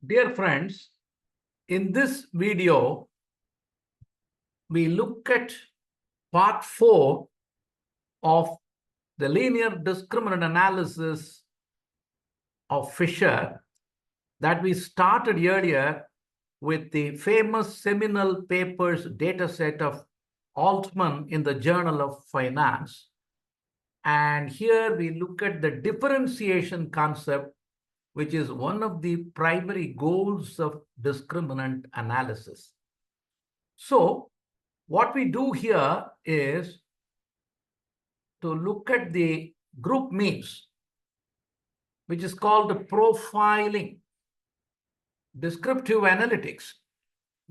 Dear friends, in this video, we look at part 4 of the linear discriminant analysis of Fisher that we started earlier with the famous seminal papers dataset of Altman in the Journal of Finance. And here we look at the differentiation concept, which is one of the primary goals of discriminant analysis. So what we do here is to look at the group means, which is called the profiling, descriptive analytics.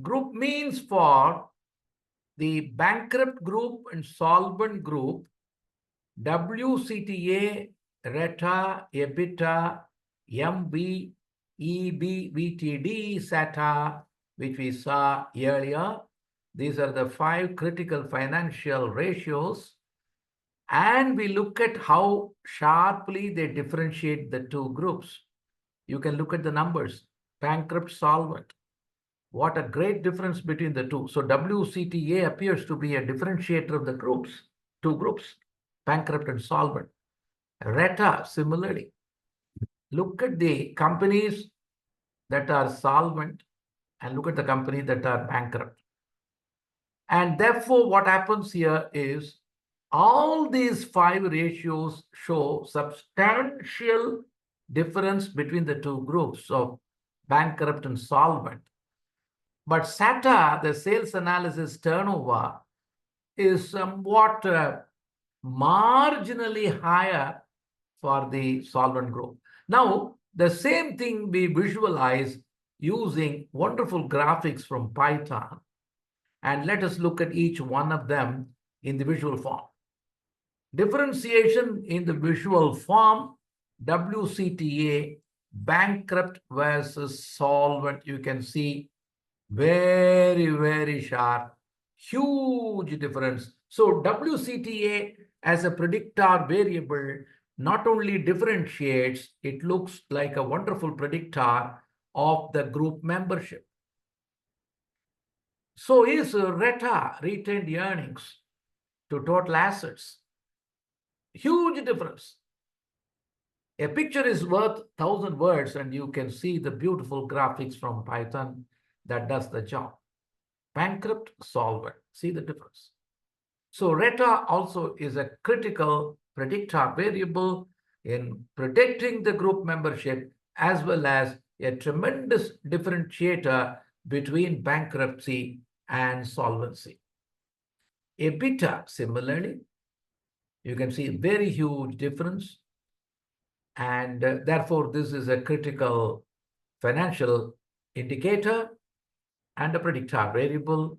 Group means for the bankrupt group and solvent group, WCTA, RETA, EBITDA, MB, EB, VTD, SATA, which we saw earlier. These are the 5 critical financial ratios. And we look at how sharply they differentiate the two groups. You can look at the numbers, bankrupt, solvent. What a great difference between the two. So WCTA appears to be a differentiator of the groups, two groups, bankrupt and solvent. RETA, similarly. Look at the companies that are solvent and look at the companies that are bankrupt. And therefore, what happens here is all these 5 ratios show substantial difference between the two groups of bankrupt and solvent. But SATA, the sales analysis turnover, is somewhat marginally higher for the solvent group. Now, the same thing we visualize using wonderful graphics from Python. And let us look at each one of them in the visual form. Differentiation in the visual form, WCTA, bankrupt versus solvent. You can see very, very sharp, huge difference. So WCTA as a predictor variable not only differentiates, it looks like a wonderful predictor of the group membership. So is RETA, retained earnings to total assets. Huge difference. A picture is worth 1,000 words, and you can see the beautiful graphics from Python that does the job. Bankrupt, solvent. See the difference. So RETA also is a critical predictor variable in predicting the group membership, as well as a tremendous differentiator between bankruptcy and solvency. EBITDA, similarly, you can see very huge difference. And therefore, this is a critical financial indicator and a predictor variable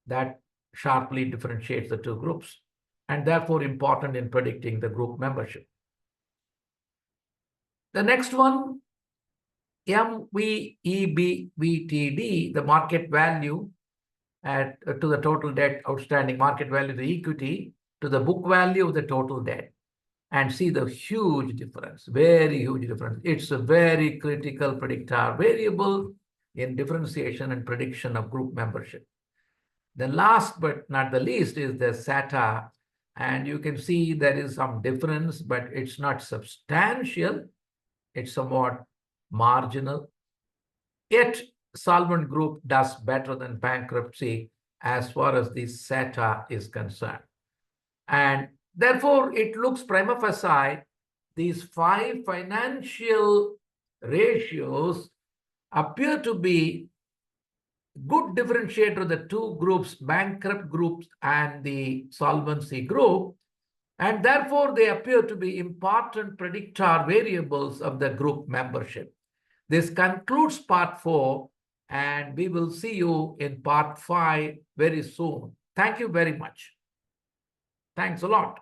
that sharply differentiates the two groups, and therefore important in predicting the group membership. The next one, MVEBVTD, the market value to the total debt outstanding, market value to equity to the book value of the total debt. And see the huge difference, very huge difference. It's a very critical predictor variable in differentiation and prediction of group membership. The last but not the least is the SATA. And you can see there is some difference, but it's not substantial. It's somewhat marginal. Yet solvent group does better than bankruptcy as far as the SATA is concerned. And therefore, it looks prima facie, these 5 financial ratios appear to be good differentiator of the two groups, bankrupt groups and the solvency group. And therefore, they appear to be important predictor variables of the group membership. This concludes part 4, and we will see you in part 5 very soon. Thank you very much. Thanks a lot.